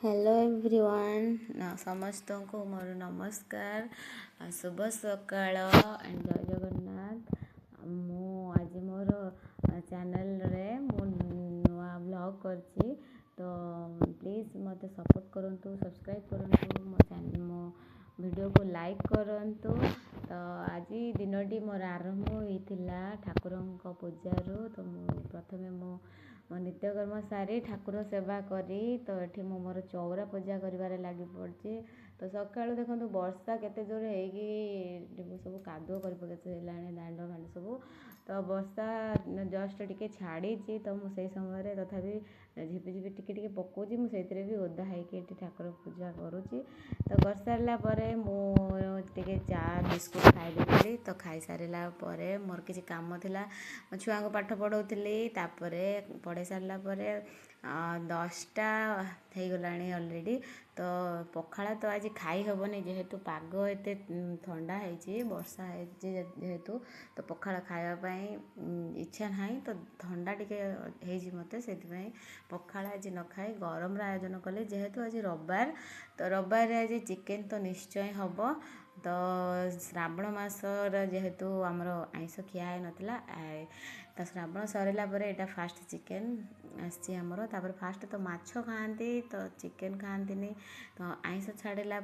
Hello everyone समस्त को मोर नमस्कार शुभ सकाळ एंड जय जगन्नाथ। मु आज मोर चैनल रे मु नुआ ब्लॉग करछि तो प्लीज मते सपोर्ट करंतु सब्सक्राइब करंतु मो वीडियो को लाइक करंतु। तो आज दिनटी मोर आरंभ होइथिला ठाकुरंक पूजारू। तो प्रथमे मो नित्यकर्म सारी ठाकुर सेवा करी तो ये मोर चौरा पूजा कर लगी पड़ी। तो सका देखो वर्षा केते जोर हो सब कादुଅ कर पकेला दांड फांड सब। तो वर्षा जस्ट टिके छाड़ी तो मुझे समय तथापि झिपि टिके टिके पकाउची मुझे भी ओदा होगी ठाकुर पूजा करुँची। तो कर सारा मुझे चा बिस्कुट खाई तो खाई सारा मोर किसी काम थिला मो छुआ को पाठ पढ़ाऊली। पढ़े सारा 10टा हो गलानी ऑलरेडी। तो पखाला तो आज खाई हेबनी जेहेतु पाग एते ठंडा है वर्षा है जेहेतु तो पखाला खावाई इच्छा ना तो ठंडा टी मत से पखाला आज न खाई गरम आयोजन कले जेहेतु आज रविवार। तो रविवार आज चिकेन तो निश्चय हम। तो श्रावण मासर जेहेतु आमर आइंष खिया नाला तो श्रावण सरला यहाँ फास्ट चिकेन आमर तापर फास्ट तो माछ खाती तो चिकेन खाती। तो आइंष छाड़ला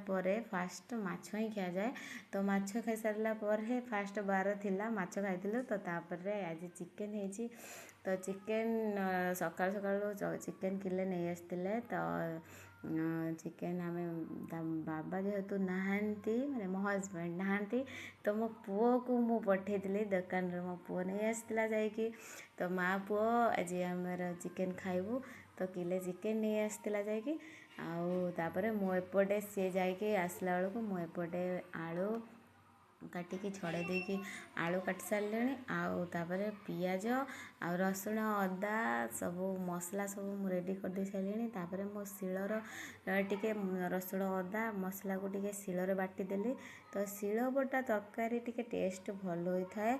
फास्ट माछ ही खिया जाए। तो माछ खाई सारा फास्ट बार थिला माछ खाई तो तापर आज चिकेन है। तो चिकेन सकाल सकाल चिकेन किले नहीं आसते। तो चिकेन आम बाबा जेहेतु नहांती माने मो हजबैंड नहांती तो मो पुओ को मु पठेली दुकान रे मो पुओ नहीं आसला जाइकी। तो माँ पुओ आज आमर चिकेन खाइबू तो किले चिकेन नहीं आसला जाइकी आउे मुझे सी जाइए आसला बेलू मुझे आलू काटिकी छड़े देकी आलू काट सारे आउे पियाज आ रसुण अदा सब मसला सब रेडी कर दे सारे मो शिलर टिके रसुण अदा मसला को टिके शिलर बाटीदेली। तो शिल बटा तरकारी टिके टेस्ट भल होता है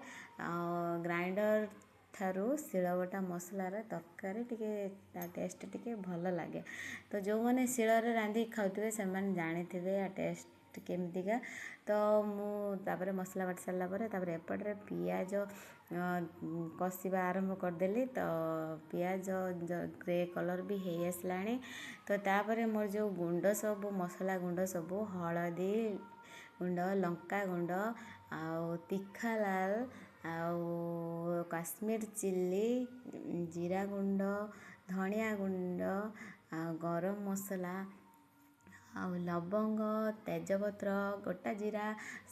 ग्राइंडर ठारू शिलबटा मसलार तरकारी टिके टेस्ट टिके भल लगे। तो जो मैंने शिलर रांधि खाऊे से जानी टेस्ट केमतिका। तो मुझे मसला बाटी सारापर एपटे पियाज कषा आरंभ करदेली। तो पियाज ग्रे कलर भी हो आसला। तो तापर मोर जो गुंड सब मसला गुंड सब हलदी गुंड लंका गुंड आउ तीखा लाल आउ काश्मीर चिल्ली जीरा गुंड धनिया गुंड गरम मसला आउ लवंग तेजपत्र गोटा जीरा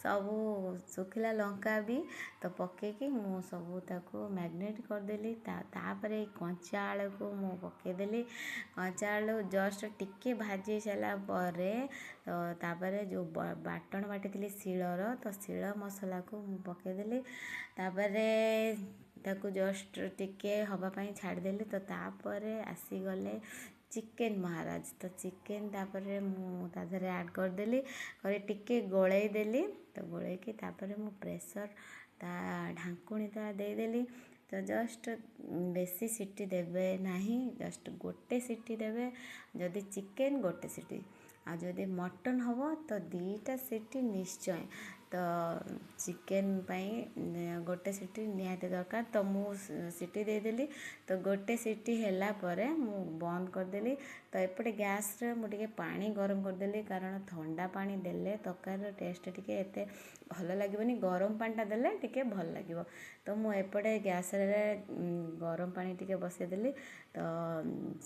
सबू सुखिला लंका भी तो पकईकी मु सबू ताको मैग्नेट करदेली। तापर कंचा आलू को मु पकईदेली। कंचा आलू जस्ट टिके भाजी सारा तो तापर जो बाटण बाटी शिलर तो शिल मसला को मु पकईदेली। तापर ताको जस्ट टिके हवापाई छाड़देली। तो तापर आसीगले चिकेन महाराज। तो चिकेन तापर मुझे ऐड करदेली कर टिके गोलई देली। तो गोलई की तापर मु प्रेशर ता ढांकुणी ता देदेली। तो जस्ट बेसी सीटी देवे नहीं जस्ट गोटे सीटी देवे जदि चिकेन गोटे सीटी आ जदि मटन हम तो 2टा सीटी निश्चय। तो चिकेन पाई गोटे सीटी निहाती दरकार। तो मु सीटी देदेली। तो गोटे सीटी हैला परे मु बंद करदेली। तो एपटे गैस रे मुझे पानी गरम करदेली कारण ठंडा पानी देले तरकार टेस्ट टिके एते भल लगे गरम पानीटा देले टिके भल लगे। तो मु एपटे गैस रे गरम पानी टिके बसईदेली। तो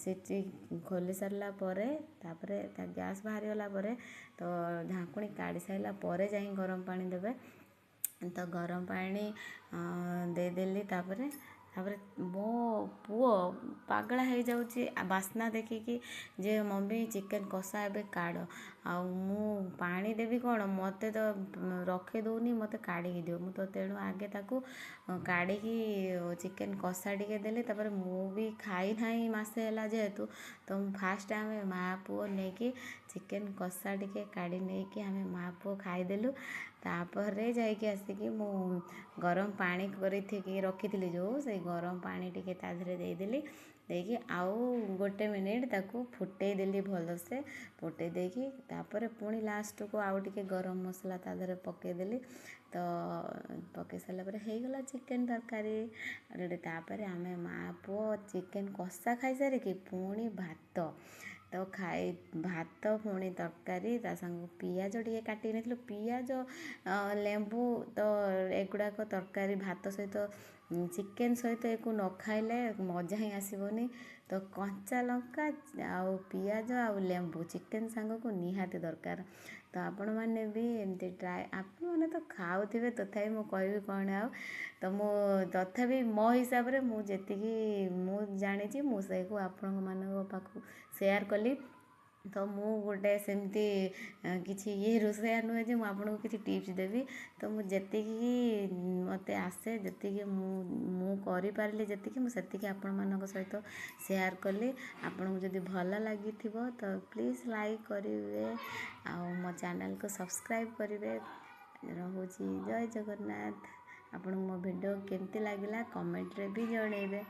सीटी खोली सारा तापर गैस बाहरी गला तो ढांकुणी काढ़ी सारा जा गरम पानी देवे। तो गरम पानी देदेली। तापर मो पुओ पागला हो जाऊँगी बास्ना देखिकी जे मम्मी चिकेन कषा ए काढ़ मु पानी देवी कौन मत तो रखे दौनी मत काढ़ी दियो मु तो तेणु आगे ताकू काढ़ी चिकेन कषा टिके देली। तापर मु भी खाई ना मसे है जेहेतु तो फास्ट आम माँ पुओ नहीं कि चिकेन कषा टिके काढ़ी नहीं कि आम माँ पुओ खाईदेलु। तापर जाइए आसिकी मु गरम पानी कर रखी जो से गरम पानी टिके देदेली। ଦେଇକି ଆଉ 1 ମିନିଟ୍ ତାକୁ ଫୁଟେଇ ଦେଲି ଭଲସେ। ଫୁଟେଇ ଦେଇକି ତାପରେ ପୁଣି ଲାଷ୍ଟକୁ ଆଉ ଟିକେ ଗରମ ମସଲା ତା ଦେହରେ ପକେଇଦେଲି। ତ ପକେଇ ସାରିଲା ପରେ ହେଇଗଲା ଚିକେନ୍ ତରକାରୀ ରେଡ଼ି। ତାପରେ ଆମେ ମାଆ ପୁଅ ଚିକେନ୍ କଷା ଖାଇସାରିକି ପୁଣି ଭାତ ଭାତ ପୁଣି ତରକାରୀ ତା ସାଙ୍ଗକୁ ପିଆଜ ଟିକେ କାଟିକି ନେଇଥିଲୁ। ପିଆଜ ଲେମ୍ବୁ ତ ଏଗୁଡ଼ାକ ତରକାରୀ ଭାତ ସହିତ ଚିକେନ୍ ସହିତ ଏକୁ ନ ଖାଇଲେ ମଜା ହିଁ ଆସିବନି। ତ କଞ୍ଚା ଲଙ୍କା ଆଉ ପିଆଜ ଆଉ ଲେମ୍ବୁ ଚିକେନ୍ ସାଙ୍ଗକୁ ନିହାତି ଦରକାର। ତ ଆପଣମାନେ ବି ଏମିତି ଆପଣମାନେ ତ ଖାଉଥିବେ, ତଥାପି ମୁଁ କହିବି କ'ଣ ଆଉ। ତ ମୁଁ ତଥାପି ମୋ ହିସାବରେ ମୁଁ ଯେତିକି ମୁଁ ଜାଣିଛି ମୁଁ ସେଇକୁ ଆପଣମାନଙ୍କ ପାଖକୁ ସେୟାର କଲି। ତ ମୁଁ ଗୋଟେ ସେମିତି କିଛି ରୋଷେଇଆ ନୁହେଁ ଯେ ମୁଁ ଆପଣଙ୍କୁ କିଛି ଟିପ୍ସ ଦେବି। ତ ମୁଁ ଯେତିକି ମୋତେ ଆସେ, ଯେତିକି ମୁଁ କରିପାରିଲି, ଯେତିକି ମୁଁ ସେତିକି ଆପଣମାନଙ୍କ ସହିତ ସେୟାର କଲି। ଆପଣଙ୍କୁ ଯଦି ଭଲ ଲାଗିଥିବ ତ ପ୍ଲିଜ୍ ଲାଇକ୍ କରିବେ ଆଉ ମୋ ଚ୍ୟାନେଲ୍କୁ ସବସ୍କ୍ରାଇବ୍ କରିବେ। ରହୁଛି ଜୟ ଜଗନ୍ନାଥ। ଆପଣଙ୍କୁ ମୋ ଭିଡ଼ିଓ କେମିତି ଲାଗିଲା କମେଣ୍ଟରେ ବି ଜଣାଇବେ।